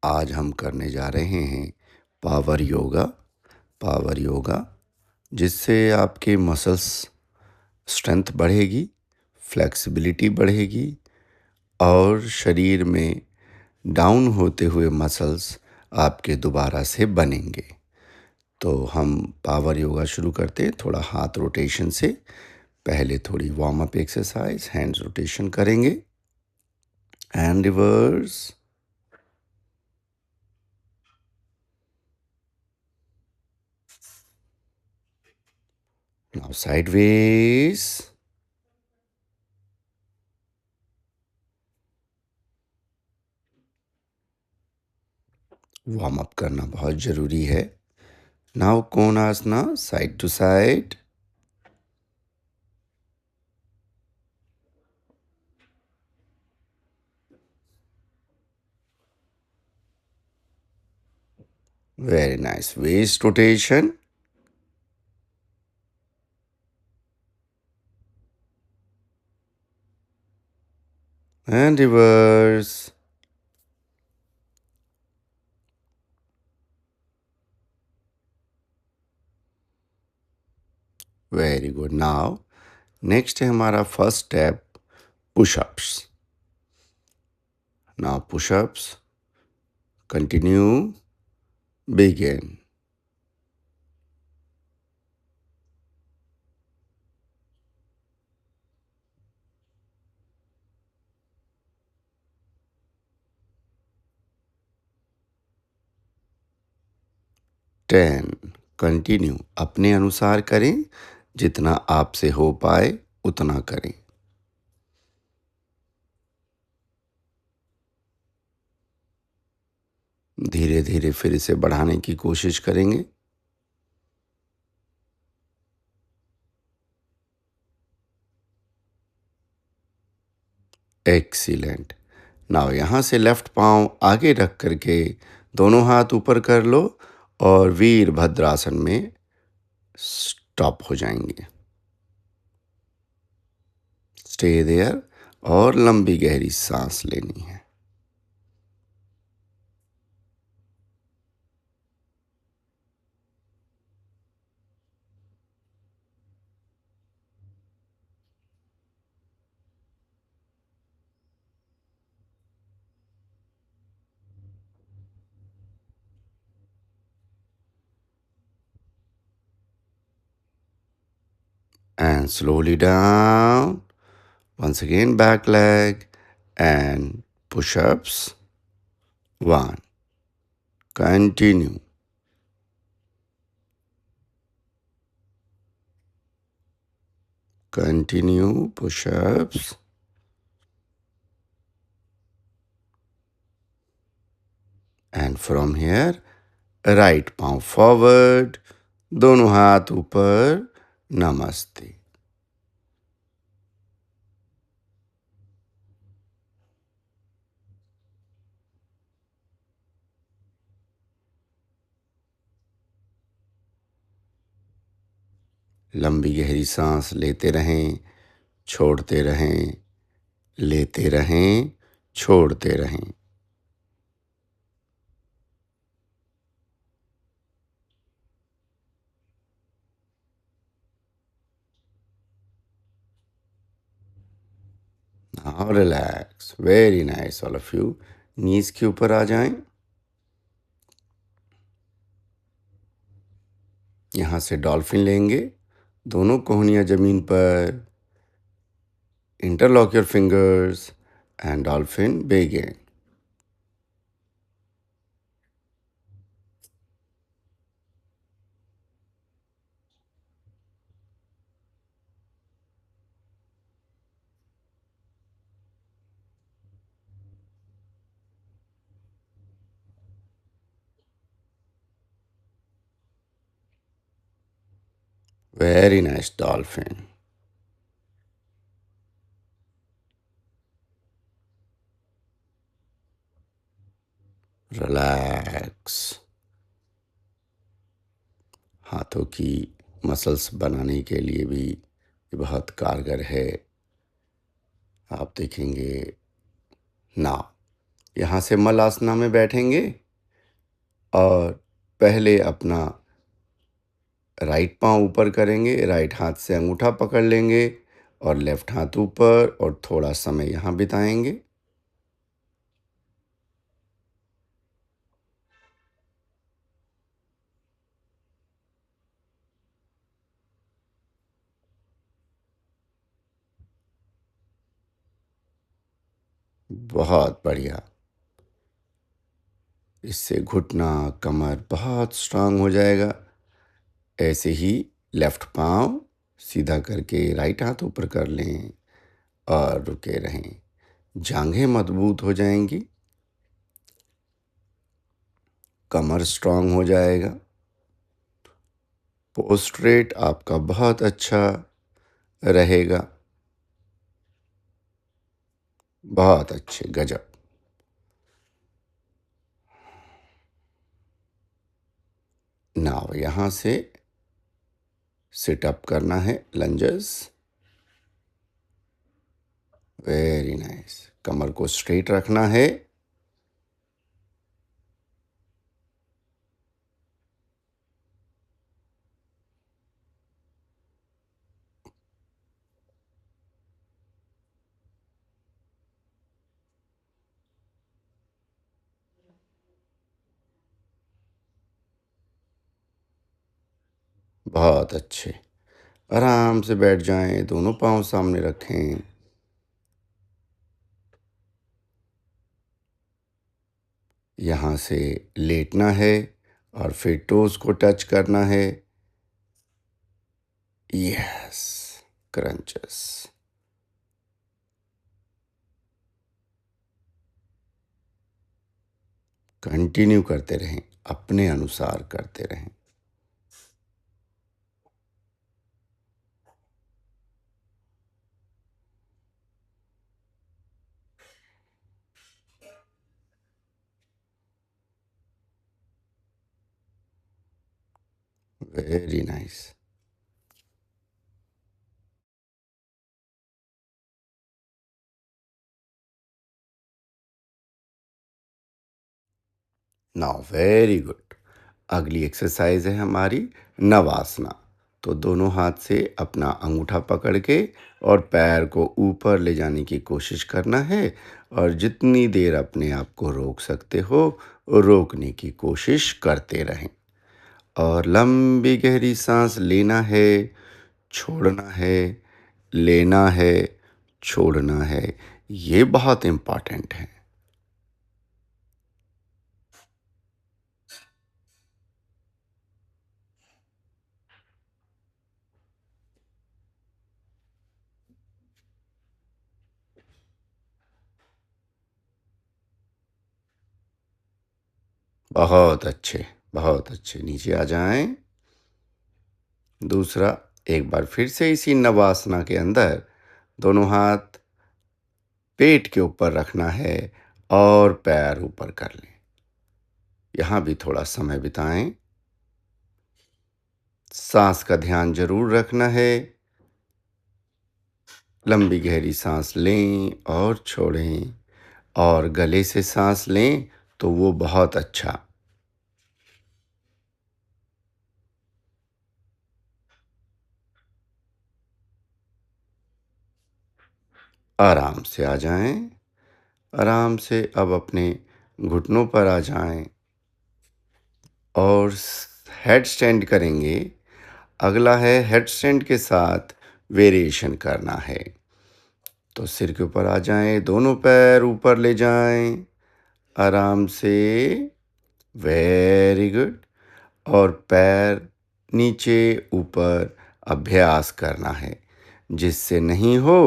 आज हम करने जा रहे हैं पावर योगा। पावर योगा जिससे आपके मसल्स स्ट्रेंथ बढ़ेगी, फ्लेक्सिबिलिटी बढ़ेगी और शरीर में डाउन होते हुए मसल्स आपके दोबारा से बनेंगे। तो हम पावर योगा शुरू करते हैं थोड़ा हाथ रोटेशन से। पहले थोड़ी warm up exercise, hands rotation करेंगे and reverse. Now sideways. Warm up करना बहुत ज़रूरी है। Now Konasana, side to side. Very nice. Waist rotation. And reverse. Very good. Now, next है हमारा first step pushups. Now push-ups. Continue. Begin. Ten. Continue. अपने अनुसार करें, जितना आपसे हो पाए उतना करें। धीरे धीरे फिर इसे बढ़ाने की कोशिश करेंगे। एक्सीलेंट। नाउ यहाँ से लेफ्ट पाँव आगे रख करके दोनों हाथ ऊपर कर लो और वीरभद्रासन में स्टॉप हो जाएंगे। स्टे देयर और लंबी गहरी सांस लेनी है। And slowly down. Once again, back leg and push-ups. 1. Continue. Continue push-ups. And from here, right palm forward, दोनों हाथ ऊपर, नमस्ते। लंबी गहरी सांस लेते रहें, छोड़ते रहें, लेते रहें, छोड़ते रहें। Now relax. Very nice all of you. नीज के ऊपर आ जाएं। यहाँ से डॉल्फिन लेंगे। दोनों कोहनियाँ जमीन पर। Interlock your fingers and dolphin begin. Very nice dolphin. Relax. हाथों की मसल्स बनाने के लिए भी ये बहुत कारगर है। आप देखेंगे। नाउ यहाँ से मलासना में बैठेंगे और पहले अपना राइट पाँव ऊपर करेंगे, राइट हाथ से अंगूठा पकड़ लेंगे और लेफ्ट हाथ ऊपर और थोड़ा समय यहाँ बिताएंगे। बहुत बढ़िया। इससे घुटना, कमर बहुत स्ट्रांग हो जाएगा। ऐसे ही लेफ्ट पाँव सीधा करके राइट हाथ ऊपर कर लें और रुके रहें। जांघें मजबूत हो जाएंगी, कमर स्ट्रांग हो जाएगा, पोस्ट्रेट आपका बहुत अच्छा रहेगा। बहुत अच्छे, गजब। नाउ यहाँ से सिट अप करना है, लंजेस। Very nice. कमर को स्ट्रेट रखना है। बहुत अच्छे। आराम से बैठ जाएं, दोनों पाँव सामने रखें। यहाँ से लेटना है और फिर टोज को टच करना है। Yes, crunches. कंटिन्यू करते रहें, अपने अनुसार करते रहें। Very nice. Now very good. अगली एक्सरसाइज है हमारी नवासना। तो दोनों हाथ से अपना अंगूठा पकड़ के और पैर को ऊपर ले जाने की कोशिश करना है और जितनी देर अपने आप को रोक सकते हो रोकने की कोशिश करते रहें। और लंबी गहरी सांस लेना है, छोड़ना है, लेना है, छोड़ना है। ये बहुत इम्पॉर्टेंट है। बहुत अच्छे, बहुत अच्छे। नीचे आ जाएं। दूसरा, एक बार फिर से इसी नवासना के अंदर दोनों हाथ पेट के ऊपर रखना है और पैर ऊपर कर लें। यहाँ भी थोड़ा समय बिताएं। सांस का ध्यान जरूर रखना है। लंबी गहरी सांस लें और छोड़ें और गले से सांस लें तो वो बहुत अच्छा। आराम से आ जाएं। आराम से अब अपने घुटनों पर आ जाएं और हेड स्टैंड करेंगे। अगला है हेड स्टैंड के साथ वेरिएशन करना है। तो सिर के ऊपर आ जाएं, दोनों पैर ऊपर ले जाएं आराम से। Very good. और पैर नीचे ऊपर अभ्यास करना है। जिससे नहीं हो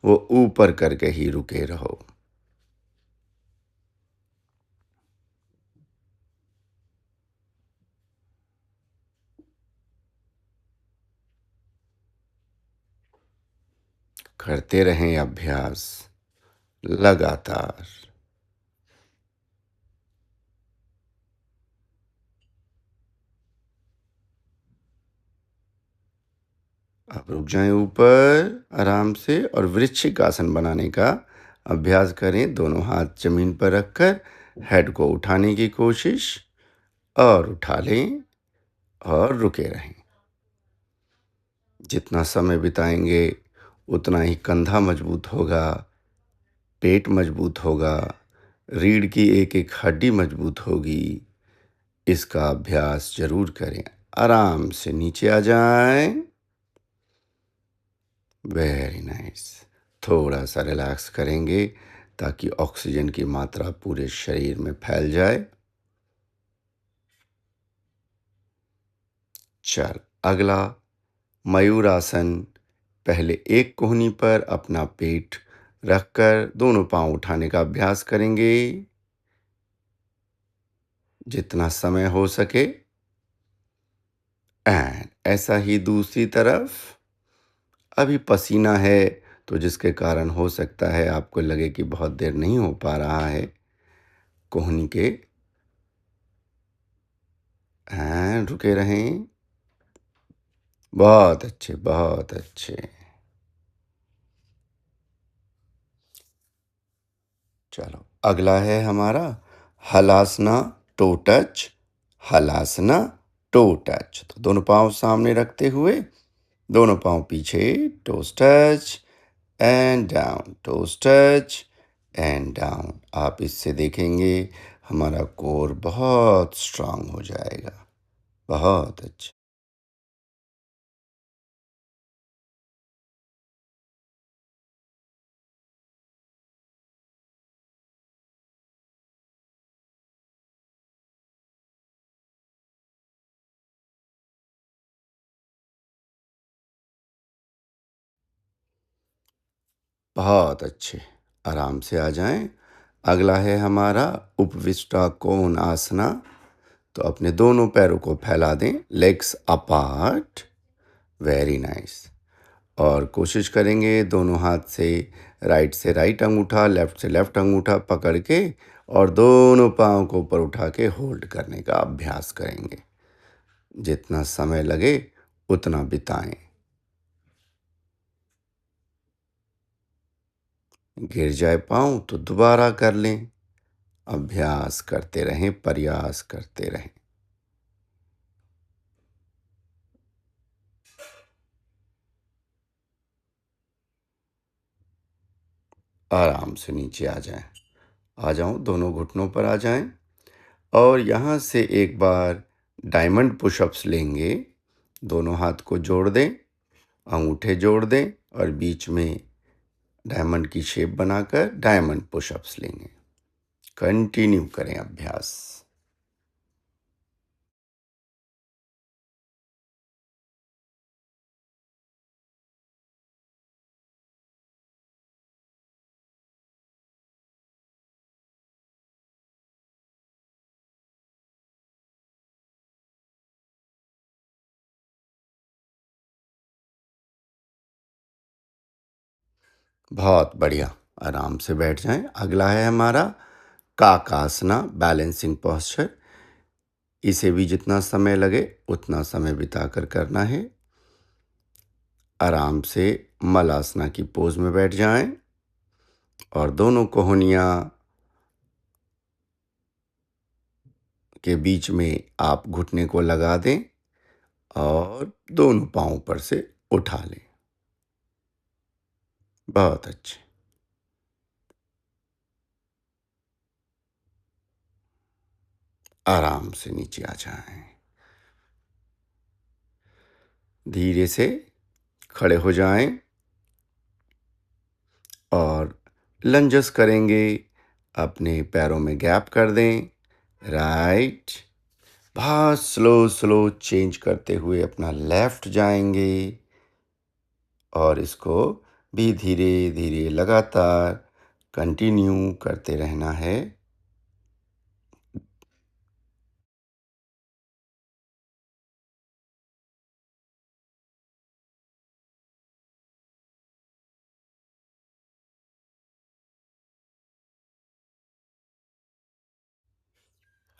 वो ऊपर करके ही रुके रहो। करते रहें अभ्यास लगातार। अब रुक जाएं ऊपर आराम से और वृश्चिक आसन बनाने का अभ्यास करें, दोनों हाथ ज़मीन पर रखकर हेड को उठाने की कोशिश और उठा लें और रुके रहें। जितना समय बिताएंगे उतना ही कंधा मजबूत होगा, पेट मजबूत होगा, रीढ़ की एक-एक हड्डी मजबूत होगी। इसका अभ्यास ज़रूर करें। आराम से नीचे आ जाएँ। Very nice. थोड़ा-सा रिलैक्स करेंगे ताकि ऑक्सीजन की मात्रा पूरे शरीर में फैल जाए। अगला मयूरासन। पहले एक कोहनी पर अपना पेट रखकर दोनों पाँव उठाने का अभ्यास करेंगे, जितना समय हो सके। एंड ऐसा ही दूसरी तरफ। अभी पसीना है तो जिसके कारण हो सकता है आपको लगे कि बहुत देर नहीं हो पा रहा है। कोहनी के एंड रुके रहें। बहुत अच्छे, बहुत अच्छे। चलो अगला है हमारा Halasana toe touch. Halasana toe touch. तो दोनों पाँव सामने रखते हुए, दोनों पाँव पीछे, toes touch and down, toes touch and down. आप इससे देखेंगे हमारा कोर बहुत स्ट्रांग हो जाएगा। बहुत अच्छा। बहुत अच्छे। आराम से आ जाएं। अगला है हमारा उपविष्टा कोण आसना। तो अपने दोनों पैरों को फैला दें, लेग्स अपार्ट। Very nice. और कोशिश करेंगे दोनों हाथ से राइट अंगूठा, लेफ्ट से लेफ्ट अंगूठा पकड़ के और दोनों पाँव को ऊपर उठा के होल्ड करने का अभ्यास करेंगे। जितना समय लगे उतना बिताएं। गिर जाए पाँव तो दोबारा कर लें। अभ्यास करते रहें, प्रयास करते रहें। आराम से नीचे आ जाएं। आ जाओ, दोनों घुटनों पर आ जाएं और यहाँ से एक बार डायमंड पुशअप्स लेंगे। दोनों हाथ को जोड़ दें, अंगूठे जोड़ दें और बीच में डायमंड की शेप बनाकर डायमंड पुशअप्स लेंगे। कंटिन्यू करें अभ्यास। बहुत बढ़िया। आराम से बैठ जाएं। अगला है हमारा काकासना, बैलेंसिंग पोस्चर। इसे भी जितना समय लगे उतना समय बिताकर करना है। आराम से मलासना की पोज में बैठ जाएं और दोनों कोहनियाँ के बीच में आप घुटने को लगा दें और दोनों पाँव ऊपर से उठा लें। बहुत अच्छे। आराम से नीचे आ जाएं। धीरे से खड़े हो जाएं और लंजेस करेंगे। अपने पैरों में गैप कर दें। राइट। बहुत स्लो स्लो चेंज करते हुए अपना लेफ्ट जाएंगे और इसको भी धीरे धीरे लगातार कंटिन्यू करते रहना है।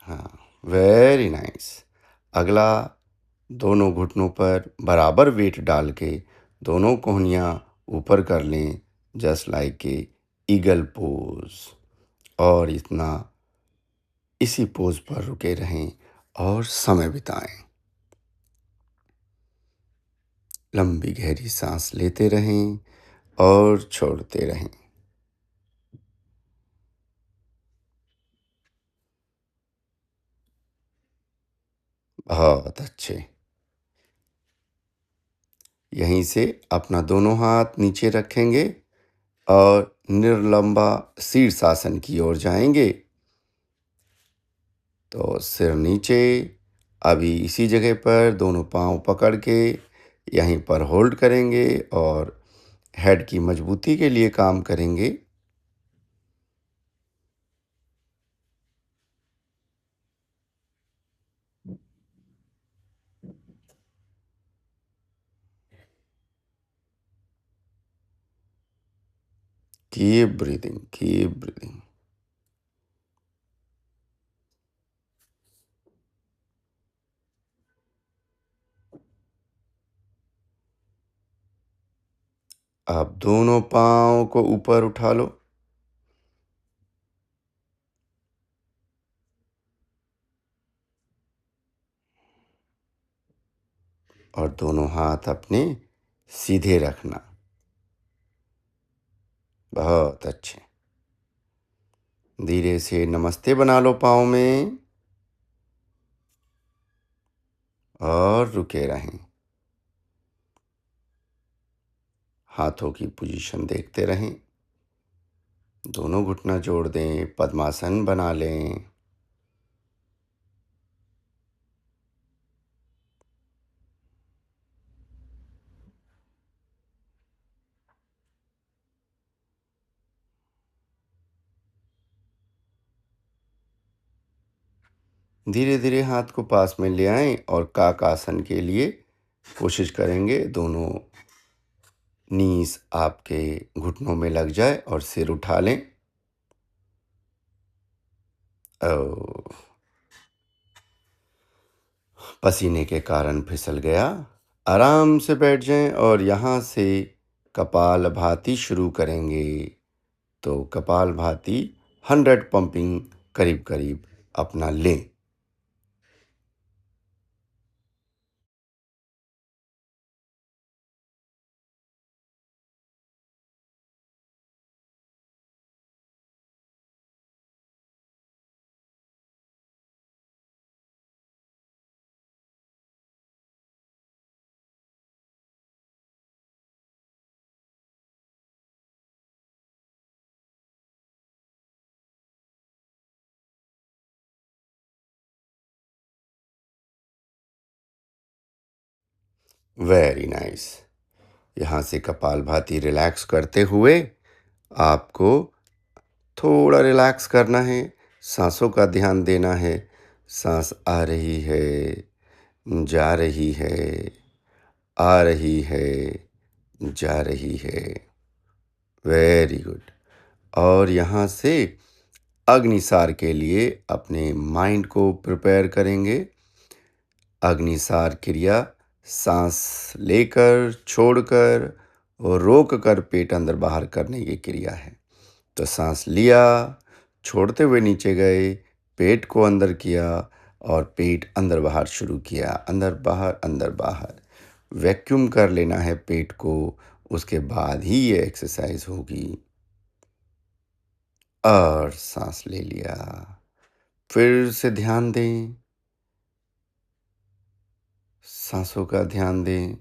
हाँ, वेरी नाइस। अगला, दोनों घुटनों पर बराबर वेट डाल के दोनों कोहनियाँ ऊपर कर लें, just like a eagle pose. और इतना इसी पोज पर रुके रहें और समय बिताएं। लंबी गहरी सांस लेते रहें और छोड़ते रहें। बहुत अच्छे। यहीं से अपना दोनों हाथ नीचे रखेंगे और निरलंबा शीर्षासन की ओर जाएंगे। तो सिर नीचे, अभी इसी जगह पर दोनों पांव पकड़ के यहीं पर होल्ड करेंगे और हेड की मजबूती के लिए काम करेंगे। Keep breathing, keep breathing. अब दोनों पांव को ऊपर उठा लो और दोनों हाथ अपने सीधे रखना। बहुत अच्छे। धीरे से नमस्ते बना लो पाँव में और रुके रहें। हाथों की पोजीशन देखते रहें। दोनों घुटना जोड़ दें, पद्मासन बना लें। धीरे धीरे हाथ को पास में ले आएं और काक आसन के लिए कोशिश करेंगे। दोनों नीज आपके घुटनों में लग जाए और सिर उठा लें। पसीने के कारण फिसल गया। आराम से बैठ जाएं और यहाँ से कपालभाति शुरू करेंगे। तो कपालभाति 100 पंपिंग करीब करीब अपना लें। Very nice. यहाँ से कपालभाति रिलैक्स करते हुए आपको थोड़ा रिलैक्स करना है। सांसों का ध्यान देना है। सांस आ रही है, जा रही है, आ रही है, जा रही है। Very good. और यहाँ से अग्निसार के लिए अपने माइंड को प्रिपेयर करेंगे। अग्निसार क्रिया सांस लेकर, छोड़कर और रोक कर पेट अंदर बाहर करने की क्रिया है। तो सांस लिया, छोड़ते हुए नीचे गए, पेट को अंदर किया और पेट अंदर बाहर शुरू किया। अंदर बाहर, अंदर बाहर वैक्यूम कर लेना है पेट को। उसके बाद ही ये एक्सरसाइज होगी। और सांस ले लिया। फिर से ध्यान दें, सांसों का ध्यान दें।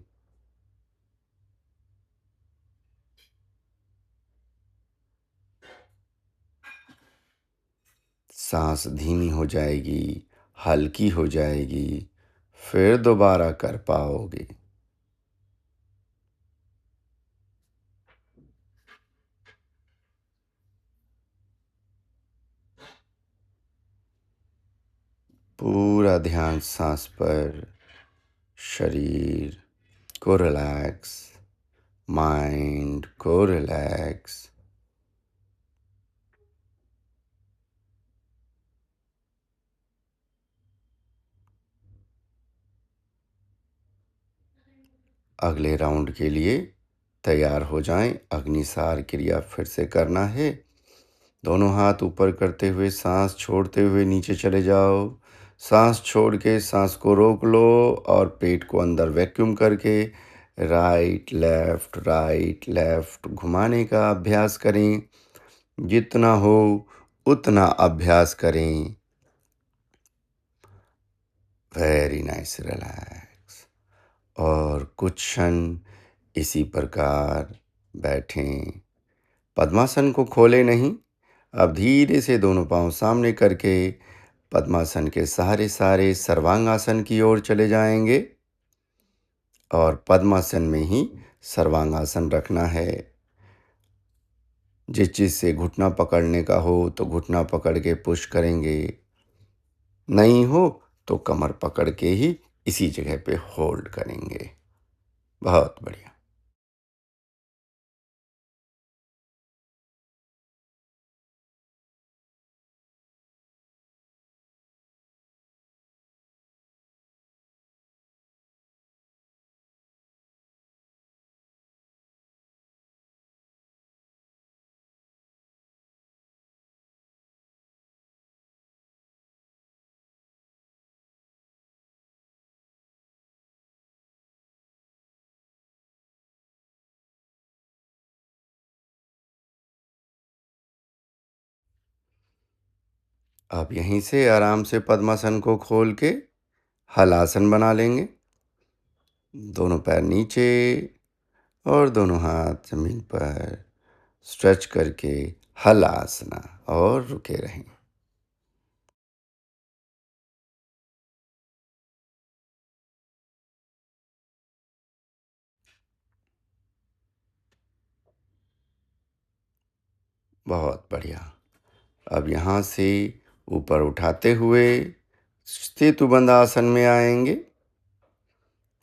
सांस धीमी हो जाएगी, हल्की हो जाएगी, फिर दोबारा कर पाओगे। पूरा ध्यान सांस पर। शरीर को रिलैक्स, माइंड को रिलैक्स। अगले राउंड के लिए तैयार हो जाएं। अग्निसार क्रिया फिर से करना है। दोनों हाथ ऊपर करते हुए सांस छोड़ते हुए नीचे चले जाओ। सांस छोड़ के सांस को रोक लो और पेट को अंदर वैक्यूम करके राइट लेफ्ट घुमाने का अभ्यास करें। जितना हो उतना अभ्यास करें। Very nice, relax. और कुछ क्षण इसी प्रकार बैठें। पद्मासन को खोले नहीं। अब धीरे से दोनों पांव सामने करके पद्मासन के सहारे सारे सर्वांगासन की ओर चले जाएंगे और पद्मासन में ही सर्वांगासन रखना है। जिस चीज से घुटना पकड़ने का हो तो घुटना पकड़ के पुश करेंगे, नहीं हो तो कमर पकड़ के ही इसी जगह पे होल्ड करेंगे। बहुत बढ़िया। अब यहीं से आराम से पद्मासन को खोल के हलासन बना लेंगे। दोनों पैर नीचे और दोनों हाथ जमीन पर स्ट्रेच करके हलासना और रुके रहें। बहुत बढ़िया। अब यहाँ से ऊपर उठाते हुए सेतुबंद आसन में आएंगे।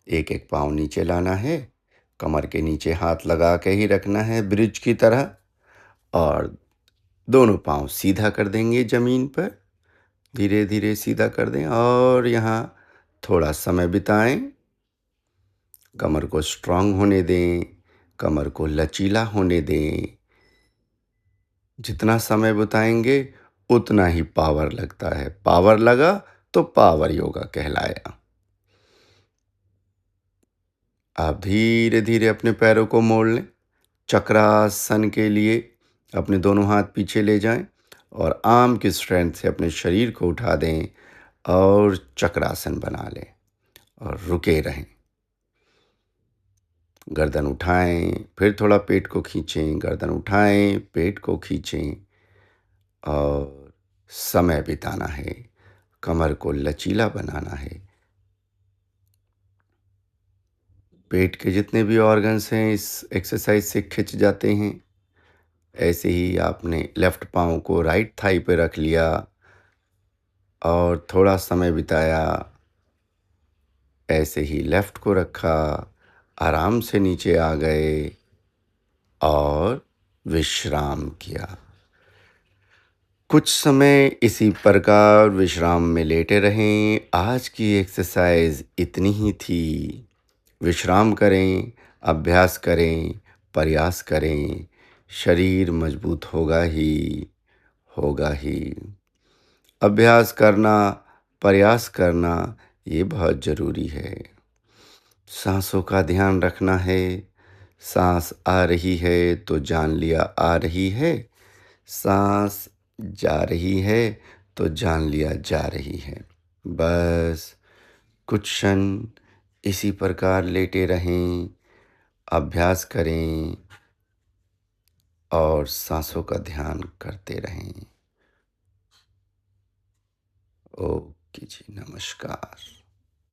एक एक पाँव नीचे लाना है। कमर के नीचे हाथ लगा के ही रखना है ब्रिज की तरह। और दोनों पाँव सीधा कर देंगे जमीन पर। धीरे धीरे सीधा कर दें और यहाँ थोड़ा समय बिताएं। कमर को स्ट्रांग होने दें, कमर को लचीला होने दें। जितना समय बिताएंगे उतना ही पावर लगता है। पावर लगा तो पावर योगा कहलाया। आप धीरे धीरे अपने पैरों को मोड़ लें। चक्रासन के लिए अपने दोनों हाथ पीछे ले जाएं और आर्म की स्ट्रेंथ से अपने शरीर को उठा दें और चक्रासन बना लें और रुके रहें। गर्दन उठाएं, फिर थोड़ा पेट को खींचें, गर्दन उठाएं, पेट को खींचें और समय बिताना है। कमर को लचीला बनाना है। पेट के जितने भी ऑर्गन्स हैं इस एक्सरसाइज से खिंच जाते हैं। ऐसे ही आपने लेफ्ट पाँव को राइट थाई पे रख लिया और थोड़ा समय बिताया। ऐसे ही लेफ्ट को रखा, आराम से नीचे आ गए और विश्राम किया। कुछ समय इसी प्रकार विश्राम में लेटे रहें। आज की एक्सरसाइज इतनी ही थी। विश्राम करें, अभ्यास करें, प्रयास करें। शरीर मजबूत होगा ही, होगा ही। अभ्यास करना, प्रयास करना ये बहुत ज़रूरी है। सांसों का ध्यान रखना है। सांस आ रही है तो जान लिया आ रही है। सांस जा रही है तो जान लिया जा रही है। बस कुछ क्षण इसी प्रकार लेटे रहें, अभ्यास करें और सांसों का ध्यान करते रहें। ओके जी, नमस्कार।